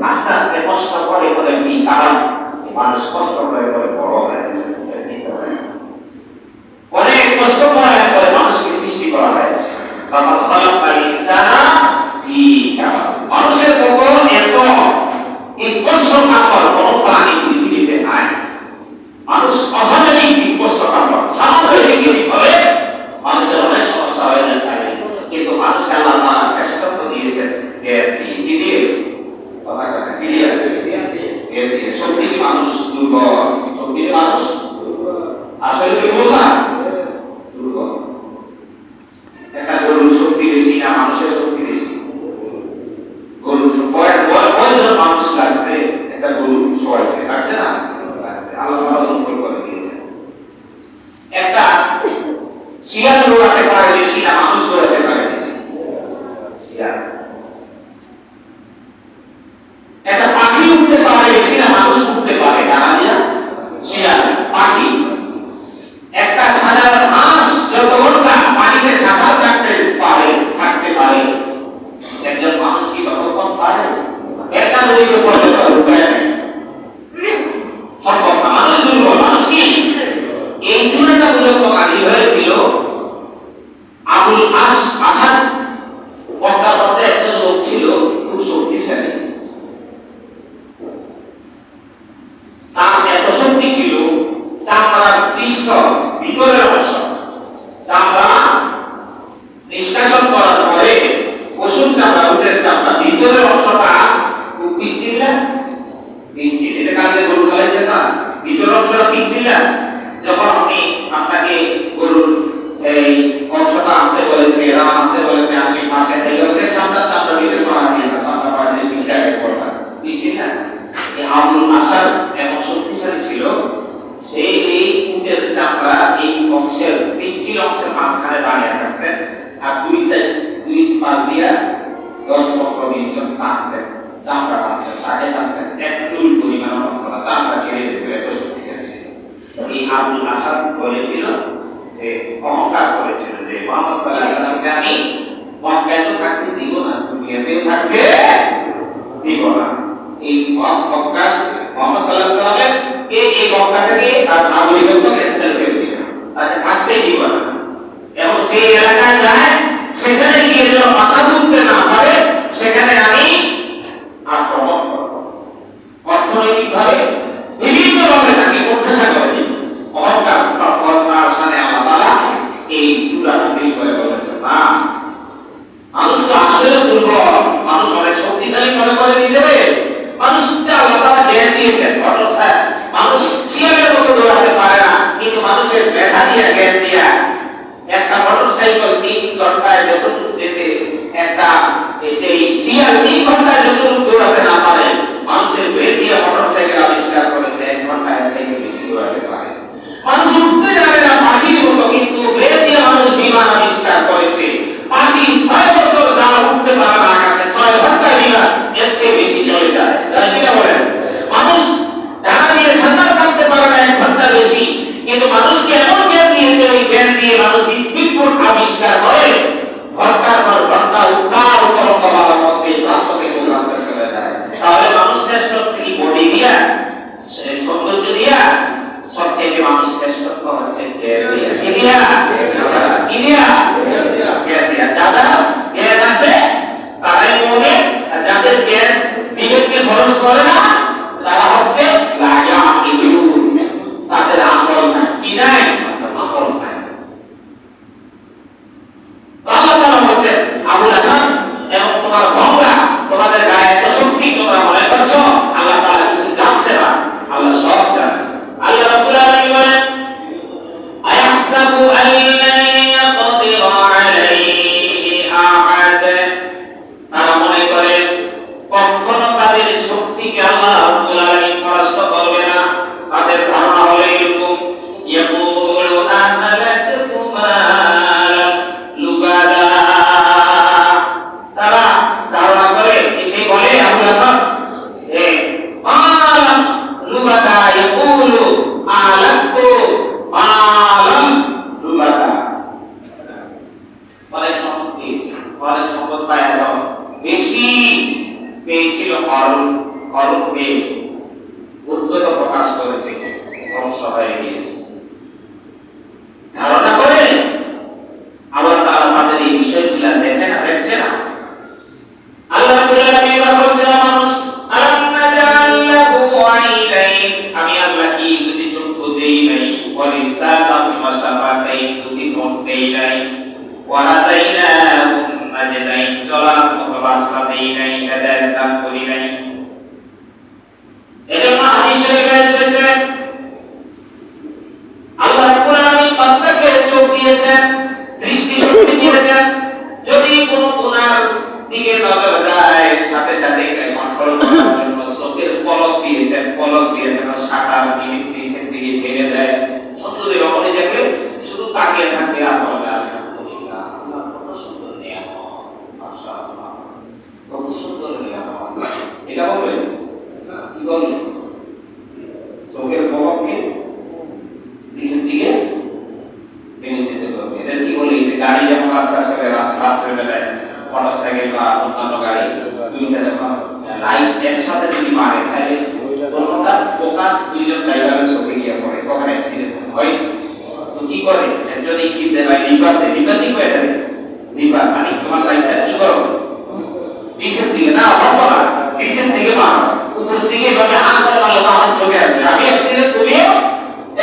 আস্তে আস্তে কষ্ট করে করে কি কারণ মানুষ কষ্ট করে করে বড় হয়ে গেছে, অনেক কষ্ট করার পরে মানুষকে সৃষ্টি করা হয়েছে। বাবা খালাকাল ইনসানা ফি কাবাদ, মানুষের মতো এত স্পর্শকাতর কোনো প্রাণী পৃথিবীতে নাই। মানুষ অস্বাভাবিক স্পর্শকাতর, স্বাভাবিক ভাবে মানুষের অনেক সমস্যা হয়ে যাচ্ছে, কিন্তু মানুষকে আল্লাহ তাআলা শ্রেষ্ঠত্ব দিয়েছেন কি দিয়ে? কথা কথা কি দিয়ে? শক্তি মানুষ দুর্বল, শক্তি মানুষ আসলে দুর্বল না, দুর্বল। একটা গরুর শক্তি বেশি না মানুষের শক্তি বেশি? গরুর কয়জন মানুষ লাগছে একটা গরু সবাইকে লাগছে না? লাগছে। আল্লাহ তাআলা অনুকূল করে দিয়েছেন। একটা শিয়াল দৌড়াতে পারে বেশি না মানুষ দৌড়াতে পারে বেশি? শিয়াল। একটা পাখি উঠতে পারে বেশি না মানুষ উঠতে পারে? ডানা দিয়া শিয়াল পাখি। একটা সাধারণ হাঁস যত ঘন্টা পানিতে সাঁতার কাটতে পারে থাকতে পারে, একজন মানুষ কি ততক্ষণ পারে? একটা নদীতে পড়লে তো উপায় নেই, সম্ভব না। মানুষ দুর্বল। মানুষ কি এই সূরাটা মূলত নাযিল হয়েছিল আবুল আসাদ মক্কার মধ্যে একজন লোক ছিল খুব শক্তিশালী। তার এত শক্তি ছিল, চামড়ার পৃষ্ঠ ভিতরের অংশ চামড়া নিষ্কাশন করার পরে পশুর চামড়া উটের চামড়া ভিতরের অংশটা খুব পিচ্ছিল না? পিচ্ছিল। এটা কালকে গরু খাইছে না, ভিতরের অংশটা পিচ্ছিল না। যখন আপনি আপনাকে গরুর এই অংশটা আনতে বলেছে, রাম আনতে বলেছে, আপনি পাশে থেকে ওকে সামনে চামড়া ভিতরে করা দিয়ে সামনে পাশে পিছাকে করবা, পিচ্ছিল না? এই আবুল আসাদ এমন শক্তিশালী ছিল, সে এই উটের চামড়া এই অংশের পিচ্ছিল অংশের মাঝখানে দাঁড়িয়ে থাকতেন, আর দুই সাইড দুই পাশ দিয়া 10-15-20 জন থাকতেন, চামড়া টানতেন, তাকে টানতেন, এক চুল পরিমাণ চামড়া ছেড়ে দিত, এত শক্তিশালী ছিল। এই আবুল আসাদ বলেছিল যে, অহংকার করেছিল যে মুহাম্মদ সাল্লাল্লাহু আলাইহি ওয়াসাল্লামকে আমি মক্কায় তো থাকতে দিব না, দুনিয়াতেও থাকতে দিব না। এই মক্কা মুহাম্মদ সাল্লাল্লাহু আলাইহি ওয়াসাল্লামের এই মক্কাটাকে তার নাগরিকত্ব ক্যান্সেল করে দিল, তাকে থাকতেই দিব না। এবং যে এলাকায় যায় সেখানে গিয়ে যেন ভাষা তুলতে না পারে, সেখানে আমি আক্রমণ করব, অর্থনৈতিকভাবে বিভিন্নভাবে তাকে প্রত্যাশা করে দিব। অহংকার তৎপরতার সাথে আল্লাহ তাআলা এই সূরা নাযিল করে বলেছেন, না মানুষ তো আসলে দুর্বল, মানুষ অনেক শক্তিশালী মনে করে নিতে পারে। মানুষকে আল্লাহ তাআলা জ্ঞান দিয়েছেন, মানুষ শিয়ালের মতো দৌড়াতে পারে না, কিন্তু মানুষের মেধা দিয়ে জ্ঞান দিয়া একটা মোটরসাইকেল 3 ঘন্টায় যতটুকু যেতে একটা সেই শিয়াল 3 ঘন্টায় যতটুকু দৌড়াতে না পারে, মানুষের ব্রেন দিয়ে মোটরসাইকেল আবিষ্কার করেছে 1 ঘন্টায় চাইতে বেশি দৌড়াতে পারে। মানুষ উঠতে জানে না পাখির মতো, কিন্তু ব্রেন দিয়ে মানুষ বিমান আবিষ্কার করেছে। পাখি 6 বছর যারা উঠতে পারে না আকাশে, 6 ঘন্টায় বিমান এর চেয়ে বেশি চলে যায়, তাই কি না বলেন? মানুষ ডানা দিয়ে সাঁতার কাটতে পারে না 1 ঘন্টা বেশি, কিন্তু মানুষকে এমন জ্ঞান দিয়েছে, ওই জ্ঞান দিয়ে মানুষ স্পিড বোট আবিষ্কার করে ঘন্টার পর ঘন্টা উত্তাল তরঙ্গ বাবার মধ্যে প্রান্ত থেকে প্রান্তে চলে যায়। তাহলে মানুষ শ্রেষ্ঠত্ব কি বডি দিয়া, সৌন্দর্য দিয়া? সবচেয়ে মানুষ শ্রেষ্ঠত্ব হচ্ছে জ্ঞান দিয়া। কি দিয়া? কি দিয়া? জ্ঞান দিয়া। যারা জ্ঞান আছে তারাই মুমিন, আর যাদের জ্ঞান বিবেককে খরচ করে না তারা হচ্ছে লা ইয়াকিলুন, তাদের আমল নাই। কি নাই? আমল নাই। আল্লাহ তাআলা বলেন, আবুল হাসান এবং তোমার ভঙ্গা, তোমাদের গায়ে এত শক্তি, তোমরা মনে করছো আল্লাহ তাআলা কিছু জানছে না? আল্লাহ সব জানেন। আল্লাহ রাব্বুল আলামিন বলেন, আয়াহসাবু আল্লা ইয়াকদিরু আলাইহি আহাদ, তারা মনে করে কখনো তাদের শক্তিকে আল্লাহ রাব্বুল আলামিন পরাস্ত করবে না। তাদের ধারণা হলো এরকম, ইয়াকুলুনা মালাকতু মালান লুবাদা, তারা ধারণা করে, এসে বলে আবুল হাসান মালান লুবাদা, ইয়াকুলু আলাকতু মালান লুবাদা, অনেক সম্পদ পেয়েছে, অনেক সম্পদ পায়, বেশি পেয়েছিল কারণ কলমে উদ্গত প্রকাশ করেছে, ধ্বংস হয়ে গিয়েছে। ধারণা করে আল্লাহ তাআলা তাদের এই বিষয়গুলো দেখে না, দেখছে না। আল্লাহ রাব্বুল আলামিন বলছেন, মানুষ আলাম নাজাল লাহু আইনাইন, আমি আল্লাহ কি দুটি চক্ষু দেই নাই, ওয়া লিসানান ওয়া শাফাতাইন, দুটি ঠোঁট দেই নাই, ওয়া হাদাইনাহুম নাজদাইন, চলার মতো রাস্তা দেই নাই, হেদায়েত দান করি নাই। এজন্য হাদিস শরীফে এসেছে আল্লাহ রাব্বুল আলামিন বান্দাকে চোখ দিয়েছেন, দৃষ্টি শক্তি দিয়েছেন, যদি কোনো গুনার দিকে নজর যায় সাথে সাথে কন্ট্রোল করার জন্য চোখের পলক দিয়েছেন, পলক দিয়ে যেন শাটার নিচের দিকে ঠেলে দেয়। সুন্দর রমণী দেখলে শুধু তাকিয়ে থাকে, আর বলে আলহামদুলিল্লাহ, আল্লাহ কত সুন্দর নিয়ামত, মাশাআল্লাহ কত সুন্দর নিয়ামত। এটা বলবে কি বলবে? চোখের পলককে নিচের দিকে টেনে যেতে করবে। এটা কি বলে? যে গাড়ি যেমন রাস্তা চলে, রাস্তার বেলায় মোটরসাইকেল বা অন্যান্য গাড়ি দুইটা যখন লাইট একসাথে যদি মারে, তাহলে কোনটা ফোকাস দুইজন ড্রাইভারের চোখে গিয়ে পড়ে, তখন অ্যাক্সিডেন্ট হয়। তো কি করে? যদি কি দেয় ভাই, লিভার দেয়, লিভার দিবে, এটা লিভার মানে তোমার লাইটটা কি করো নিচের দিকে না, হবো না, নিচের দিকে মারো, উপরের দিকে এভাবে হাত করে মারলে তো আমার চোখে আসবে। আমি অ্যাক্সিডেন্ট করিও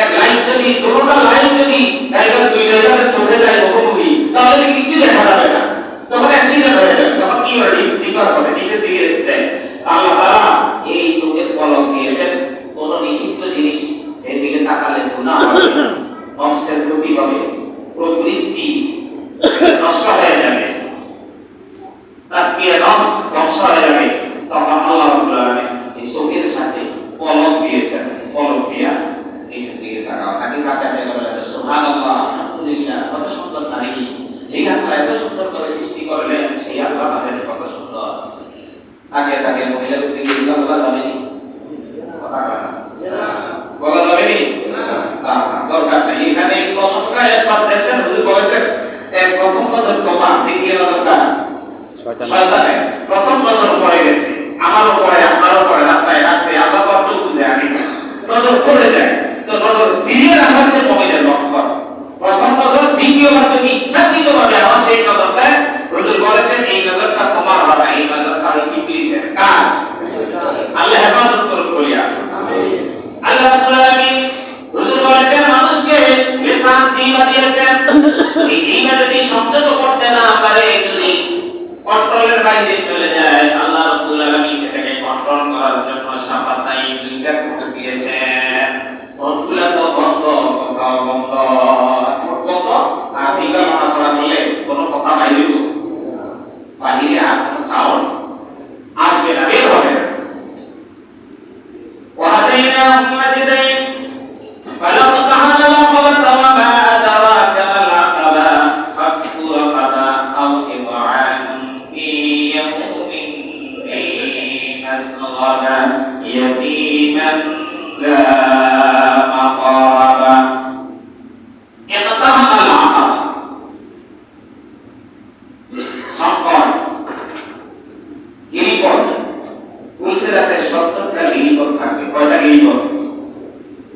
এক লাইট যদি, দুটোটা লাইট যদি ড্রাইভার দুই ড্রাইভারের চোখে যায় মুখোমুখি, তাহলে কিছু দেখা যাবে না, তখন অ্যাক্সিডেন্ট হয়ে যাবে। তখন কি হয়? লিভার করে নিচের দিকে দেয়। আল্লাহ তাআলা এই চোখের পলক দিয়েছেন, কোন নিষিদ্ধ জিনিস যেদিকে তাকালে গুনাহ হবে, নফসের ক্ষতি হবে, প্রবৃত্তি নষ্ট হয়ে যাবে, তাজকিয়া নফস ধ্বংস হয়ে যাবে। তখন আল্লাহ রাব্বুল আলামিন এই চোখের সাথে পলক দিয়েছেন, পলক দিয়া নিচের দিকে তাকাও, নাকি তাকাতে বলে সুবহানাল্লাহ, আলহামদুলিল্লাহ, কত সুন্দর নারী, যে আল্লাহ এত সুন্দর করে সৃষ্টি করলেন, সেই আল্লাহ আমাদের কত সুন্দর। তাকে তাকে মহিলাদের দিকে বলা যাবে না, বলা যাবে না, দরকার নেই। এখানে প্রশংসা একবার দেখছেন, হুজুর বলেছেন প্রথম নজর তোমার, দ্বিতীয় নজর কার? শয়তানের। প্রথম নজর পড়ে গেছে, আমারও পড়ে, আপনারও পড়ে, রাস্তায় রাখতে আমরা তো চোখ বুঝে আনি, নজর পড়ে যায়। তো নজর ফিরিয়ে রাখা হচ্ছে মুমিনের লক্ষণ। প্রথম নজর, দ্বিতীয়বার যদি ইচ্ছাকৃতভাবে আমার সেই নজরটা, হুজুর বলেছেন এই নজরটা তোমার হবে, এই নজরটা ইবলিসের। কার? আল্লাহ হেফাজত করুন বলিয়া আমিন। আল্লাহ রাব্বুল আলামিন হুজুর বলেছেন মানুষকে লিসান জিহ্বা দিয়েছেন, এই জিহ্বা যদি সংযত করতে না পারে, যদি কন্ট্রোলের বাইরে চলে যায়, আল্লাহ রাব্বুল আলামিন এটাকে কন্ট্রোল করার জন্য শাফাতাইন, দুইটা ঠোঁট দিয়েছেন। ঠোঁটগুলো তো বন্ধ, কথাও বন্ধ, ঠোঁট বন্ধ, আর জিহ্বা নড়াচড়া করলে কোনো কথা বাইরে বাহিরে আর কোনো সাউন্ড আসবে না, বের হবে না। وهديناهم النجدين فلا اقتحم العقبة وما أدراك ما العقبة فك رقبة أو إطعام في يوم ذي مسغبة يتيما ذا مقربة اقتحم العقبة সংকট, গিরিপথ, পুলসেরাতে 70টা গিরিপথ থাকে। কয়টা গিরিপথ?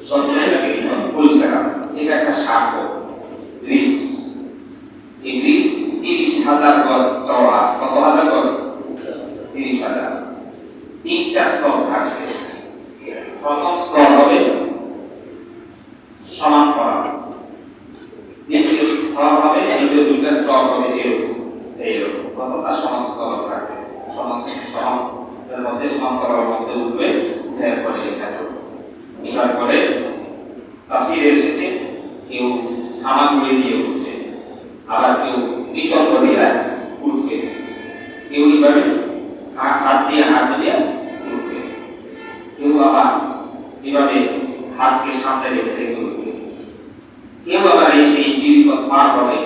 70টা গিরিপথ। পুলসেরা এটা একটা সাঁকো ব্রিজ। এই ব্রিজ 30,000 গজ চওড়া। কত হাজার গজ? 30,000। 3টা স্তর থাকবে। প্রথম স্তর হবে সমান করা, দ্বিতীয় স্তর হবে, দ্বিতীয় দুইটা স্তর হবে এইরকম। কতটা সমান স্তর থাকবে, সমান এর মধ্যে সমান করার মধ্যে উঠবে, এরপরে এটা উঠার পরে তাফসীরে এসেছে কেউ হামাগুড়ি দিয়ে উঠছে, আবার কেউ বিকল্প দিয়ে উঠবে, কেউ এইভাবে হাত দিয়ে উঠবে, কেউ আবার এইভাবে হাতকে সামনে রেখে রেখে উঠবে, কেউ আবার এই সেই গিরিপথ পার হবে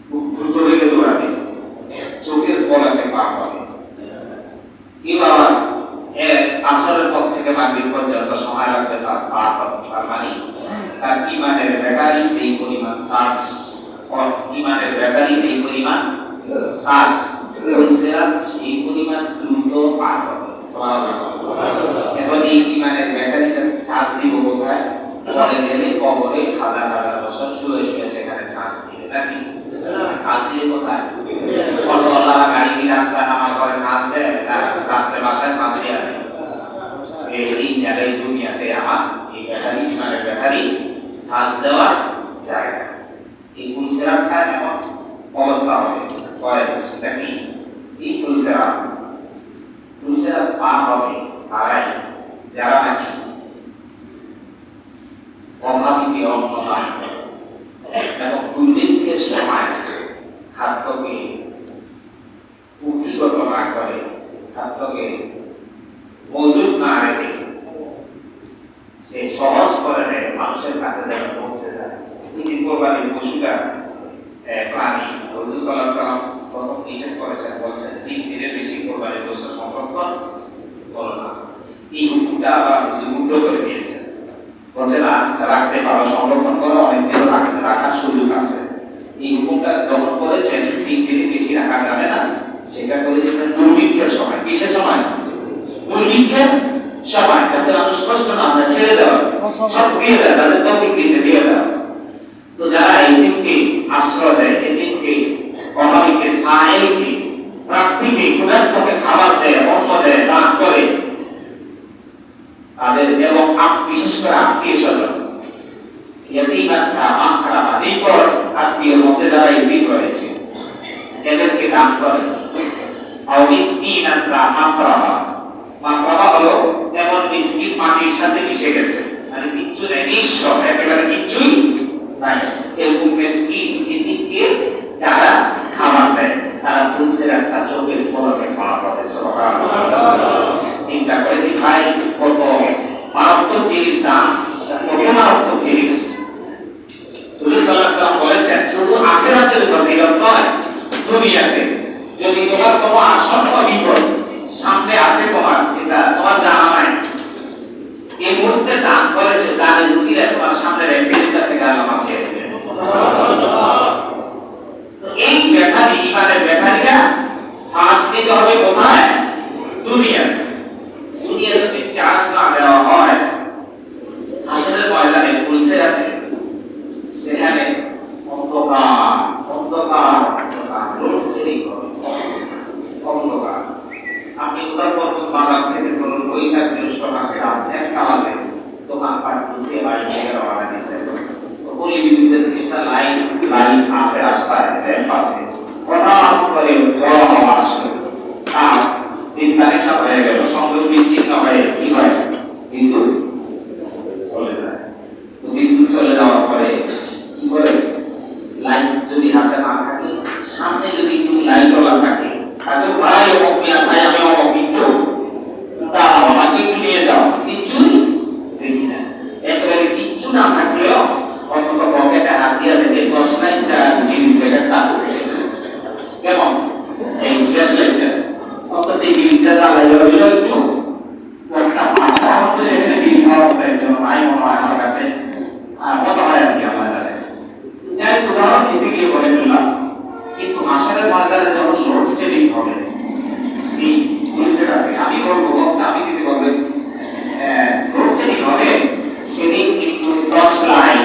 খুব দ্রুত বেগে দৌড়াবে, চোখের পলকে পার হবে, কেউ আবার আসরের পর থেকে মাগরিব পর্যন্ত সময় লাগবে তার পার হবে। তার মানে তার ইমানের ব্যাটারি যেই পরিমাণ চার্জ, ইমানের ব্যাটারি যেই পরিমাণ চার্জ, সেই পরিমাণ দ্রুত পার হবে। এখন এই ইমানের ব্যাটারিটা চার্জ দিব কোথায়? পরে গেলে কবরে হাজার হাজার বছর শুয়ে শুয়ে সেখানে চার্জ দিবে নাকি? চার্জ দিয়ে কোথায়? অটোওয়ালা গাড়ি কি রাস্তা নামার পরে চার্জ দেয় না রাত্রে বাসায় চার্জ দিয়ে আসে? এই জায়গায় দুনিয়াতে আমার এই ব্যাটারি ইমানের ব্যাটারি চার্জ দেওয়ার জায়গা। এই পুলিশেরা এমন অবস্থা হবে পরে সেটা কি? এই পুলিশেরা পার হবে তারাই যারা নাকি অভাবীকে অন্ন নয় এবং দুর্ভিক্ষের সময় খাদ্যকে পুঁথিগত না করে, খাদ্যকে মজুদ না রেখে সে সহজ করে দেয় মানুষের কাছে যেন পৌঁছে যায়। এই কোরবানির পশুটা প্রাণী রাসূল সাল্লাল্লাহু আলাইহি ওয়াসাল্লাম প্রথম নিষেধ করেছেন, বলছেন 3 দিনের বেশি কোরবানির পশু সংরক্ষণ করো না। এই হুকুমটা আবার উল্টো করে দিয়েছেন, বলছে না রাখতে পারো, সংরক্ষণ করো, অনেক দিন রাখার সুযোগ আছে। এই হুকুমটা যখন করেছেন 3 দিনের বেশি রাখা যাবে না, সেটা করেছিলেন দুর্ভিক্ষের সময়। কিসের সময়? দুর্ভিক্ষের সময়, যাতে মানুষ কষ্ট না আমরা ছেড়ে দেওয়া সব দিয়ে দেয়, তাদের তৌফিক দিয়ে দেওয়া। তো যারা এই দিনকে আশ্রয় দেয়, এই দিনকে অভাবীকে, সাইলকে, প্রার্থীকে, ক্ষুধার্তকে খাবার দেয়, অন্ন দেয়, দান করে তাদের, এবং বিশেষ করে আত্মীয় স্বজন, ইয়তীমাতা মাকরামা, নিকট আত্মীয়ের মধ্যে যারা ইতিম রয়েছে এদেরকে দান করে। আর মিসকিনাতা মাকরামা, মাকরামা হলো এমন মিসকিন মাটির সাথে মিশে গেছে, মানে কিচ্ছু নেই, নিঃস্ব, একেবারে কিচ্ছুই নাই, এরকম মিসকিন এদিকে যারা খাবার দেয় তারা পুলিশের একটা চোখের পলকে ক্ষমা করে। চিন্তা করেছি ভাই কত মারাত্মক জিনিস না, কত মারাত্মক জিনিস। রাসূল সাল্লাল্লাহু আলাইহি ওয়াসাল্লাম বলেছেন শুধু আখিরাতের ফজিলত নয়, দুনিয়াতে যদি তোমার কোনো আসন্ন বিপদ সামনে আছে, তোমার এটা তোমার জানা নাই, এই মুহূর্তে দান করেছো, দানের উসিলায় তোমার সামনে অ্যাক্সিডেন্ট থেকে আল্লাহ বাঁচিয়ে দিবেন। এই ব্যাটারি, ইমানের ব্যাটারিটা চার্জ দিতে হবে কোথায়? দুনিয়াতে। দুনিয়া যদি চার্জ না দেওয়া হয়, হাসরের ময়দানে পুলিশের হাতে সেখানে অন্ধকার অন্ধকার অন্ধকার লোডশেডিং হবে, অন্ধকার। আপনি উদাহরণ বাজার থেকে ধরুন বৈশাখ জ্যৈষ্ঠ মাসে রাত 1টা বাজে দোকানপাট গুছিয়ে বাড়ি থেকে রওনা দিয়েছে, তো গলি বিদ্যুতের একটা লাইন আছে রাস্তায়, র্যাম্প আছে, হঠাৎ করে জল আসলো, আর ডিসকানেকশন হয়ে গেল, সংযোগ বিচ্ছিন্ন হয়ে কি হয়? বিদ্যুৎ চলে যায়। তো বিদ্যুৎ চলে যাওয়ার পরে কি করে? লাইট যদি হাতে না থাকে, সামনে যদি একটু লাইটওয়ালা থাকে, তাকে ভাই অমুক মিয়া, ভাই আমি অমুক, একটু দাও, আমাকে একটু নিয়ে যাও, কিচ্ছুই দেখি না। একেবারে কিচ্ছু না থাকলেও অন্তত পকেটে হাত দিয়ে দেখে 10 লাইনটা জিনিস থেকে টানছে, কেমন এই গ্যাস লাইটটা, অন্তত এই জিনিসটা জ্বালাই হইল একটু, একটা মাথা মধ্যে এসে দিন খাওয়া হতে জন্য নাই মনে হয় আমার কাছে, কত হয় আর কি আমার কাছে। যাই উদাহরণ দিতে গিয়ে বলে দিলাম, কিন্তু আসলে ময়দানে যখন লোডশেডিং হবে, সেই পুলিশের হাতে আমি বলবো, আমি যদি বলবেন লোডশেডিং হবে, সেদিন কিন্তু 10 লাইন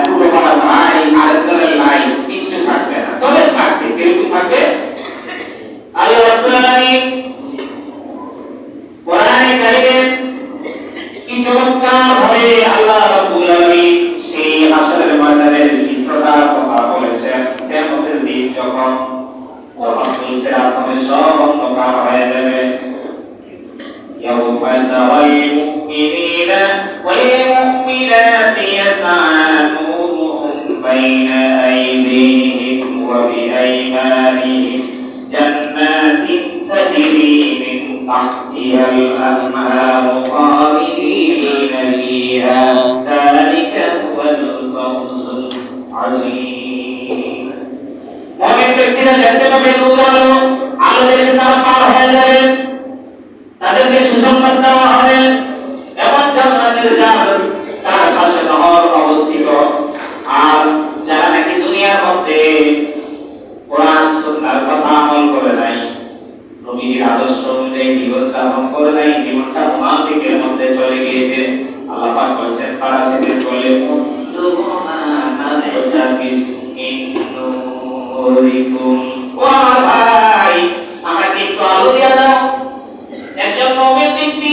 পূর্বপাড়া লাইন, আরেকজনের লাইন কিচ্ছু থাকবে না, তবে থাকবে কেউ থাকবে। আল্লাহ রাব্বুল আলামিন কোরআনে কারীমে কি চমৎকার ভাবে আল্লাহ রাব্বুল আলামিন সেই হাসরের ময়দানের চিত্রটার কথা বলেছেন। কিয়ামতের দিন যখন পুলিশের হাতে সব অন্ধকার হয়ে যাবে, يوم ترى المؤمنين والمؤمنات يسعى نورهم بين أيديهم وبأيمانهم جنات تجري من تحتها الأنهار خالدين فيها ذلك هو الفوز العظيم। মুমিন ব্যক্তিরা জানতে পারবে নূর আলো, আলো দেখে তারা পার হয়ে যাবে, তাদেরকে সুসংবাদ দেওয়া হবে, এমন জান্নাতের যার চারপাশে নহর অবস্থিত। আর যারা নাকি দুনিয়ার মধ্যে কোরআন সুন্নাহর কথা আমল করে নাই, নবীর আদর্শ অনুযায়ী জীবন যাপন করে নাই, জীবনটা মুনাফিকের মধ্যে চলে গিয়েছে। আল্লাহ পাক বলেন তারা সেদিন বলে ও আমার ভাই, আমাকে একটু আলো দিয়ে দাও। একজন মুমিন ব্যক্তি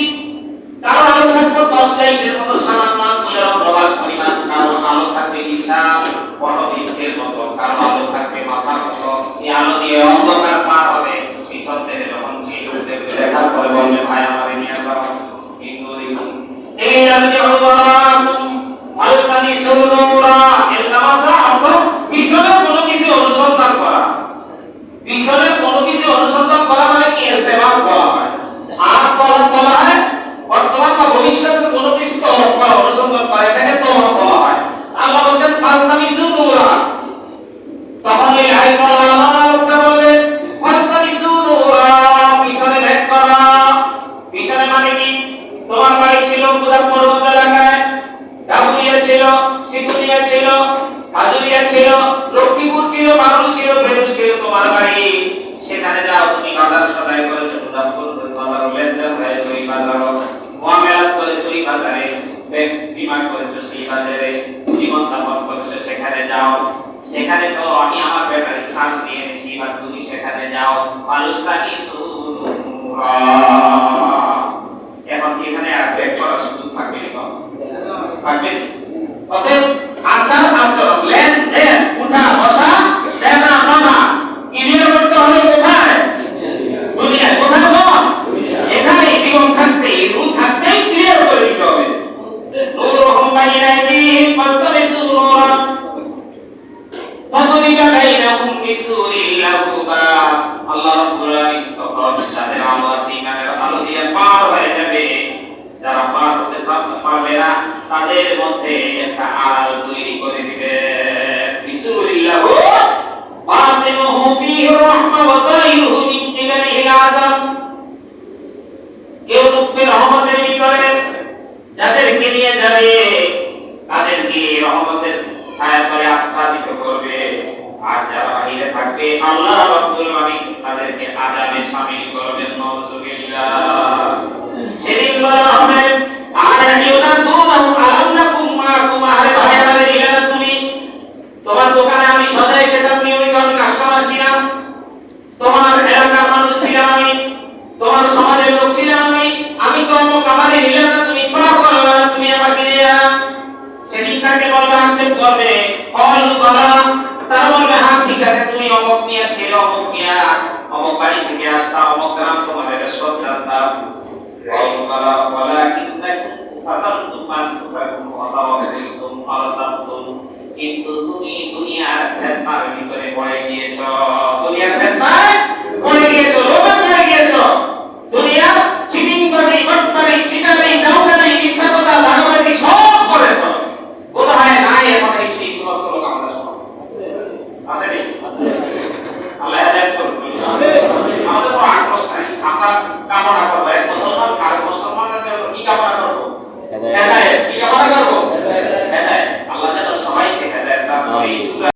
কারো আলো থাকবে 10 লাইটের মতো সামান্য আঙ্গুলের প্রভাব পরিমাণ, কারো আলো থাকবে বিশাল পটবৃক্ষের মতো, কারো আলো থাকবে মাথার মতো। এই আলো দিয়ে অন্ধকার পার হবে। পিছন থেকে যখন চিঠি দেখার পরে বলবে ভাই আমাকে নিয়ে যাও, এই পিছনে কোনো কিছু অনুসন্ধান করা, পিছনে কোনো কিছু অনুসন্ধান করা মানে কি ইলতিমাস বলা হয়। আর তলব বলা হয় বর্তমান বা ভবিষ্যতে কোনো কিছু তলব করা, অনুসন্ধান করা, এটাকে তলব বলা হয়। আল্লাহ বলেন ফালতামিসু নূরা, তখন এই আয়াতুল আল্লাহ বলবে ফালতামিসু নূরা, পিছনে ব্যাক করা। পিছনে মানে কি? তোমার বাড়ি ছিল মুজাফফরপুর এলাকায়, গাবুলিয়া ছিল, সিকুলিয়া ছিল, হাজুরিয়া ছিল, লক্ষ্মীপুর ছিল, বারুল ছিল, বেলুল ছিল তোমার বাড়ি। সেখানে যাও, তুমি বাজার সদাই করেছো, মুজাফফরপুর বাজার লেনদেন হয়েছে ওই বাজারে, মুআমালাত করেছো ওই বাজারে, বিমা করেছো সেই বাজারে, জীবন যাপন করেছো সেখানে যাও। সেখানে তো আমি আমার ব্যাপারে সার্চ দিয়ে এনেছি, এবার তুমি সেখানে যাও। ফালতামিসু নূরা, এখন এখানে আর ব্যাক করার সুযোগ থাকবে না, থাকবে। অতএব আচার আচরণ, লেনদেন, উঠা বসা, দেনা নেওয়া ক্লিয়ার করতে হবে কোথায়? দুনিয়ায়। কোথায় গো? এখানে জীবন থাকতে, রূহ থাকতেই ক্লিয়ার করে দিতে হবে। নূরুহুম বাইনা আইদিহিম ফালতামিসু নূরা ফাদরিবা বাইনাহুম বিসুরিন লাহু বাব। আল্লাহ রাব্বুল আলামিন তখন তাদের আলো আছে, ইমানের আলো দিয়ে পার হয়ে যাবে। যারা পার হতে পারবে না তাদের মধ্যে একটা আড়াল তৈরি করে দিবে। বিসুরিন লাহু বাতিনুহু ফীহি রাহমা ওয়া যাহিরুহু মিন কিবালিহিল আযাব। কেউ ঢুকবে রহমতের ভিতরে, যাদেরকে নিয়ে যাবে তাদেরকে রহমতের ছায়াতলে আচ্ছাদিত করবে। আর যারা বাহিরে থাকবে আল্লাহ রাব্বুল আলামিন তাদেরকে আযাবে শামিল করবেন। নাউযুবিল্লাহ। সেদিন বলা হবে আর ইউনাদুনাহু আলাম নাকুম মাআকুম, আরে ভাই আমারে দিলে না তুমি? তোমার দোকানে আমি সদাই যেতাম, নিয়মিত আমি কাস্টমার ছিলাম, তোমার এলাকার মানুষ ছিলাম আমি, তোমার সমাজের লোক ছিলাম আমি তো অমুক আমারে দিলে না তুমি, পার করলে না তুমি, আমাকে নিয়ে না। সেদিন তাকে বলবে, আকসেপ্ট করবে, কলু বলা, তারা বলবে হ্যাঁ ঠিক আছে, তুমি অমুক মিয়া ছিল, অমুক মিয়া অমুক বাড়ি থেকে আসতা, অমুক গ্রাম, তোমার এটা সব জানতাম। কলু বলা ওয়ালাকিন্নাকুম ফাতানতুম আনফুসাকুম ওয়া তাওয়াক্কালতুম আলাল্লাহ, কিন্তু তুমি দুনিয়ার ফিতনার ভিতরে পড়ে গিয়েছো, দুনিয়ার ফিতনায় পড়ে গিয়েছো, লোভে পড়ে গিয়েছো। দুনিয়া চিটিংবাজি, বাটপারি, চিটারি, দাউদারি, মিথ্যা কথা, ভাগাভাগি সব করেছো। বোধহয় নাই এখন এই সমস্ত লোক আমাদের সমাজে আছে নেই? আল্লাহ হেদায়েত করুন। আমাদের কোনো আক্রোশ নাই, আমরা কামনা